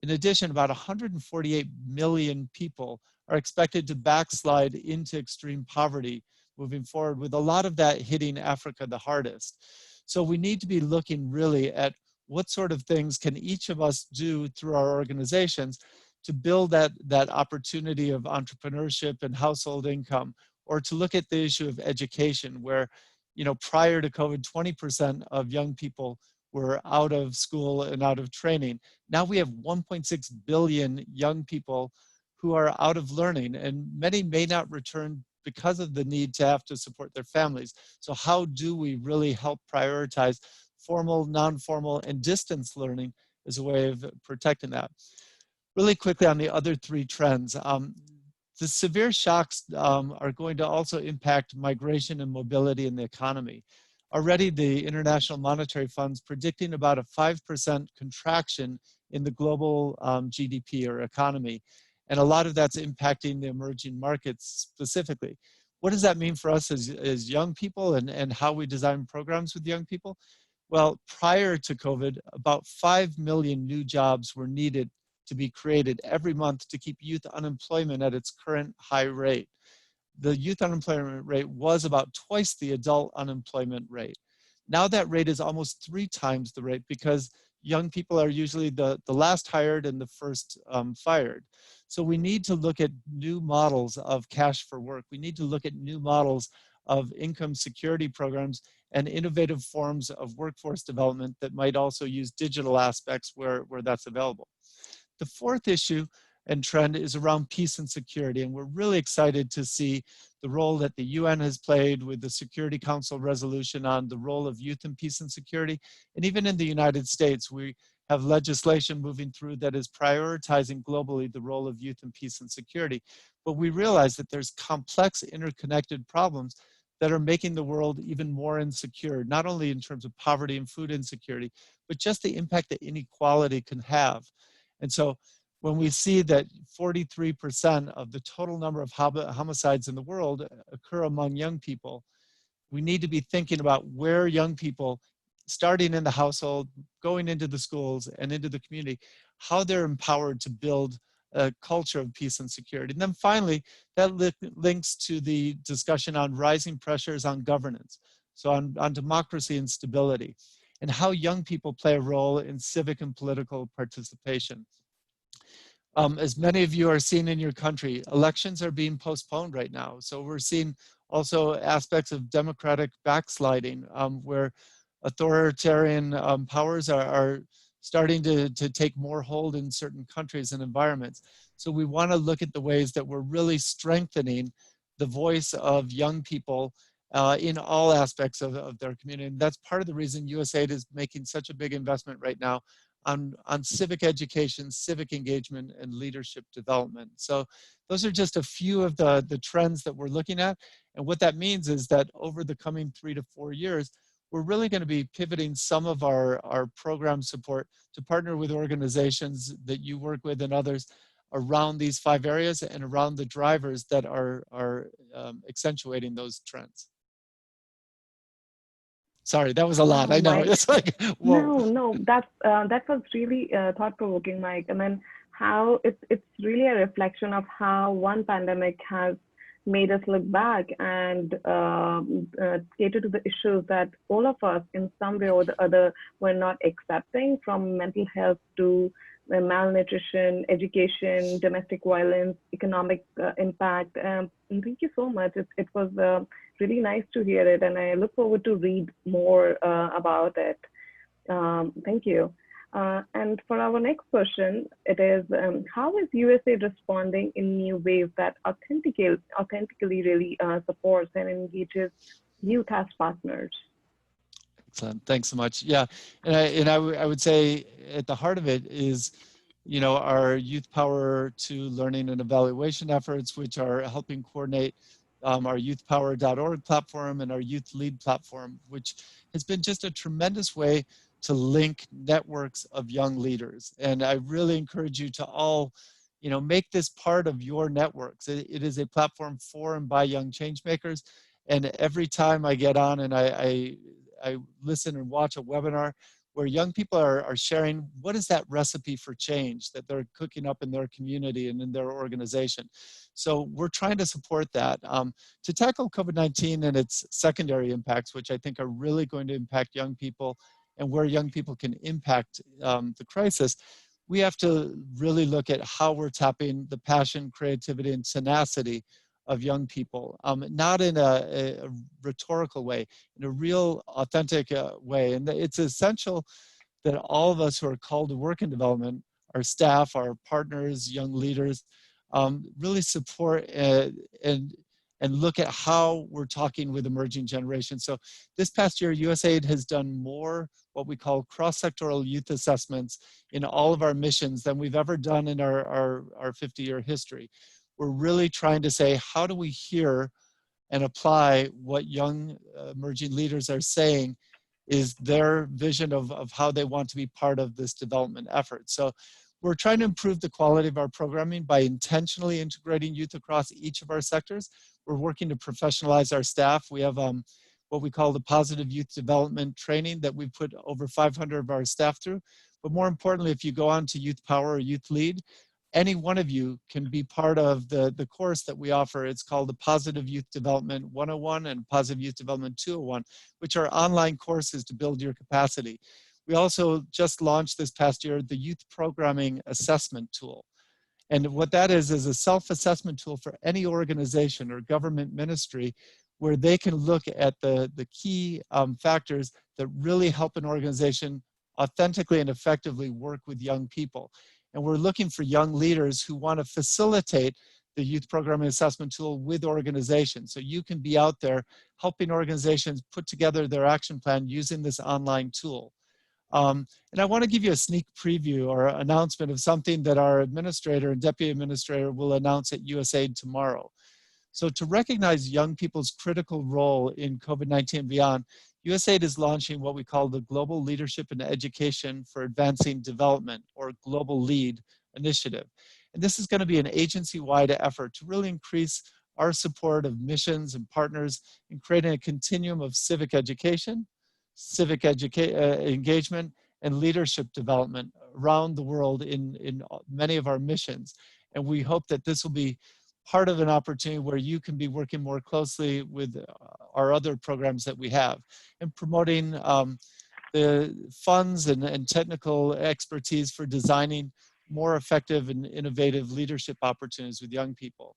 In addition, about 148 million people are expected to backslide into extreme poverty moving forward, with a lot of that hitting Africa the hardest. So we need to be looking really at what sort of things can each of us do through our organizations to build that opportunity of entrepreneurship and household income, or to look at the issue of education, where, you know, prior to COVID, 20% of young people were out of school and out of training. Now we have 1.6 billion young people who are out of learning, and many may not return because of the need to have to support their families. So how do we really help prioritize formal, non-formal, and distance learning as a way of protecting that? Really quickly on the other three trends. The severe shocks are going to also impact migration and mobility in the economy. Already the International Monetary Fund's predicting about a 5% contraction in the global GDP or economy. And a lot of that's impacting the emerging markets specifically. What does that mean for us as young people, and how we design programs with young people? Well, prior to COVID, about 5 million new jobs were needed to be created every month to keep youth unemployment at its current high rate. The youth unemployment rate was about twice the adult unemployment rate. Now that rate is almost 3 times the rate, because young people are usually the last hired and the first fired. So we need to look at new models of cash for work. We need to look at new models of income security programs and innovative forms of workforce development that might also use digital aspects where that's available. The fourth issue and trend is around peace and security, and we're really excited to see the role that the UN has played with the Security Council resolution on the role of youth in peace and security. And even in the United States, we have legislation moving through that is prioritizing globally the role of youth in peace and security. But we realize that there's complex interconnected problems that are making the world even more insecure, not only in terms of poverty and food insecurity, but just the impact that inequality can have. And so when we see that 43% of the total number of homicides in the world occur among young people, we need to be thinking about where young people, starting in the household, going into the schools and into the community, how they're empowered to build a culture of peace and security. And then finally, that links to the discussion on rising pressures on governance, so on democracy and stability, and how young people play a role in civic and political participation. As many of you are seeing in your country, elections are being postponed right now. So we're seeing also aspects of democratic backsliding, where authoritarian powers are starting to take more hold in certain countries and environments. So we want to look at the ways that we're really strengthening the voice of young people in all aspects of their community. And that's part of the reason USAID is making such a big investment right now on civic education, civic engagement, and leadership development. So those are just a few of the trends that we're looking at. And what that means is that over the coming 3 to 4 years, we're really going to be pivoting some of our program support to partner with organizations that you work with and others around these 5 areas and around the drivers that are accentuating those trends. Sorry, that was a lot. I know. It's like, whoa. No, that was really thought-provoking, Mike. And then how it's really a reflection of how one pandemic has made us look back and cater to the issues that all of us in some way or the other were not accepting, from mental health to malnutrition, education, domestic violence, economic impact. And thank you so much. It was really nice to hear it, and I look forward to read more about it. Thank you. And for our next question, it is, how is USAID responding in new ways that authentically really supports and engages youth as partners? Excellent. Thanks so much. Yeah, and I would say at the heart of it is, you know, our Youth Power to Learning and Evaluation efforts, which are helping coordinate our youthpower.org platform and our YouthLead platform, which has been just a tremendous way to link networks of young leaders. And I really encourage you to all, you know, make this part of your networks. It is a platform for and by young changemakers. And every time I get on and I listen and watch a webinar where young people are sharing what is that recipe for change that they're cooking up in their community and in their organization. So we're trying to support that. To tackle COVID-19 and its secondary impacts, which I think are really going to impact young people and where young people can impact the crisis, we have to really look at how we're tapping the passion, creativity, and tenacity of young people, not in a rhetorical way, in a real authentic way. And it's essential that all of us who are called to work in development, our staff, our partners, young leaders, really support and look at how we're talking with emerging generations. So this past year, USAID has done more what we call cross-sectoral youth assessments in all of our missions than we've ever done in our 50-year history. We're really trying to say, how do we hear and apply what young emerging leaders are saying is their vision of how they want to be part of this development effort. So we're trying to improve the quality of our programming by intentionally integrating youth across each of our sectors. We're working to professionalize our staff. We have what we call the positive youth development training that we put over 500 of our staff through. But more importantly, if you go on to Youth Power or YouthLead, any one of you can be part of the course that we offer. It's called the Positive Youth Development 101 and Positive Youth Development 201, which are online courses to build your capacity. We also just launched this past year the Youth Programming Assessment Tool. And what that is a self-assessment tool for any organization or government ministry where they can look at the key factors that really help an organization authentically and effectively work with young people. And we're looking for young leaders who want to facilitate the Youth Programming Assessment Tool with organizations. So you can be out there helping organizations put together their action plan using this online tool. And I want to give you a sneak preview or announcement of something that our administrator and deputy administrator will announce at USAID tomorrow. So to recognize young people's critical role in COVID-19 and beyond, USAID is launching what we call the Global Leadership and Education for Advancing Development, or Global LEAD initiative. And this is going to be an agency-wide effort to really increase our support of missions and partners in creating a continuum of civic education, civic engagement, and leadership development around the world in many of our missions. And we hope that this will be part of an opportunity where you can be working more closely with our other programs that we have and promoting the funds and technical expertise for designing more effective and innovative leadership opportunities with young people.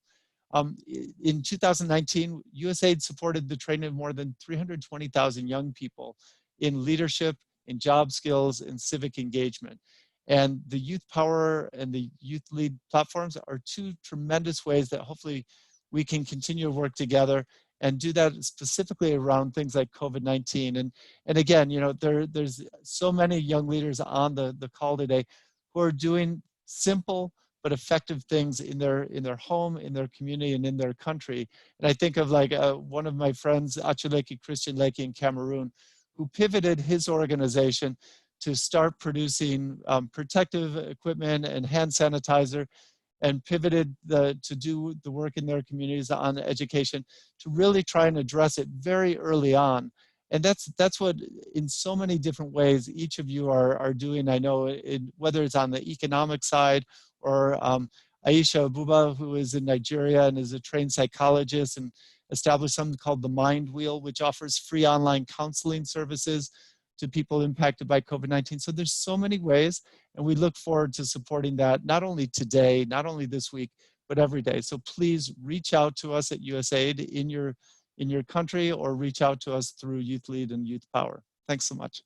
In 2019, Usaid supported the training of more than 320,000 young people in leadership, in job skills, and civic engagement. And the Youth Power and the YouthLead platforms are two tremendous ways that hopefully we can continue to work together and do that specifically around things like COVID-19. And again, you know, there's so many young leaders on the call today who are doing simple but effective things in their home, in their community, and in their country. And I think of like one of my friends, Achuleki Christian Leki in Cameroon, who pivoted his organization to start producing protective equipment and hand sanitizer, and pivoted to do the work in their communities on education to really try and address it very early on. And that's what, in so many different ways, each of you are doing. I know whether it's on the economic side or Aisha Abuba, who is in Nigeria and is a trained psychologist and established something called the Mind Wheel, which offers free online counseling services to people impacted by COVID-19. So there's so many ways, and we look forward to supporting that, not only today, not only this week, but every day. So please reach out to us at USAID in your country, or reach out to us through YouthLead and Youth Power. Thanks so much.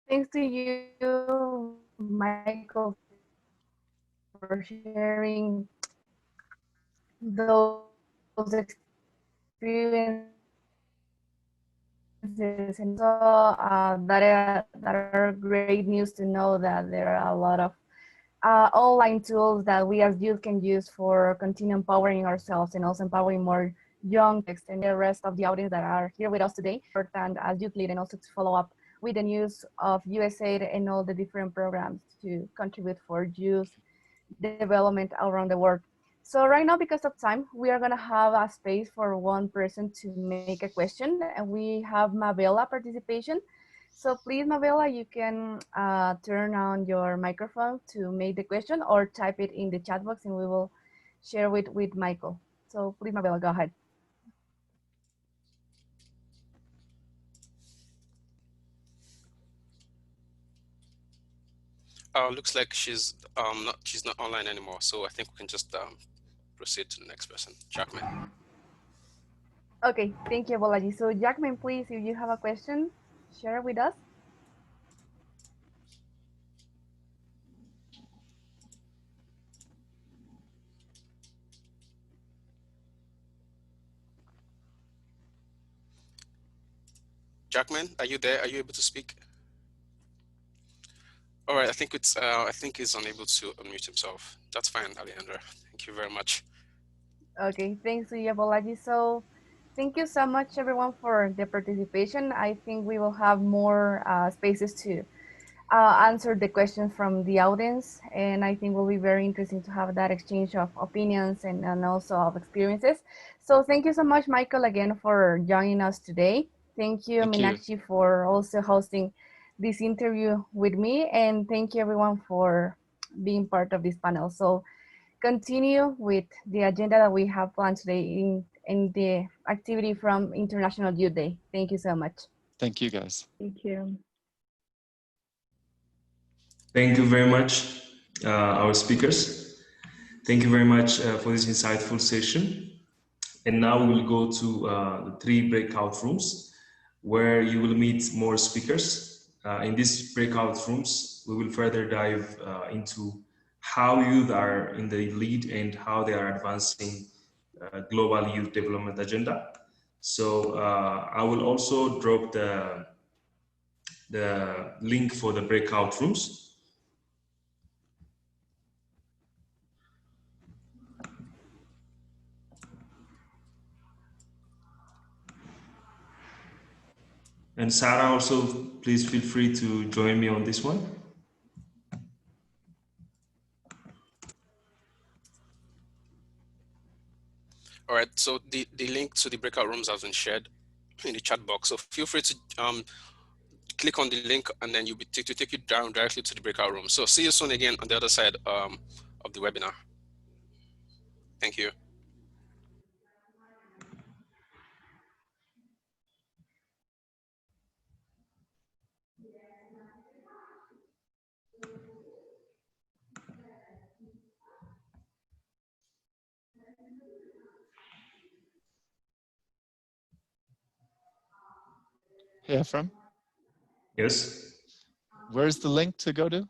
Thanks to you, Michael, for sharing those experiences, and so that are great news to know that there are a lot of online tools that we as youth can use for continue empowering ourselves and also empowering more young and the rest of the audience that are here with us today. And as YouthLead, and also to follow up with the news of USAID and all the different programs to contribute for youth development around the world. So right now, because of time, we are gonna have a space for one person to make a question, and we have Mabella participation. So please, Mabella, you can turn on your microphone to make the question, or type it in the chat box and we will share it with Michael. So please, Mabella, go ahead. Looks like she's not online anymore, so I think we can just proceed to the next person, Jackman. Okay, thank you, Bolaji. So Jackman, please, if you have a question, share with us. Jackman, are you there? Are you able to speak? All right, I think he's unable to unmute himself. That's fine, Alejandra. Thank you very much. Okay, thanks to you, Bolaji. So thank you so much, everyone, for the participation. I think we will have more spaces to answer the questions from the audience, and I think will be very interesting to have that exchange of opinions and also of experiences. So thank you so much, Michael, again for joining us today. Thank you, Meenakshi, for also hosting this interview with me, and thank you everyone for being part of this panel. So continue with the agenda that we have planned today in the activity from International Youth Day. Thank you so much. Thank you, guys. Thank you. Thank you very much, our speakers. Thank you very much for this insightful session. And now we will go to the 3 breakout rooms where you will meet more speakers. In these breakout rooms, we will further dive into how youth are in the lead and how they are advancing global youth development agenda. So I will also drop the link for the breakout rooms. And Sarah also, please feel free to join me on this one. All right, so the link to the breakout rooms has been shared in the chat box. So feel free to click on the link and then you'll be to take you down directly to the breakout room. So see you soon again on the other side of the webinar. Thank you. Hey, Ephraim? Yes? Where's the link to go to?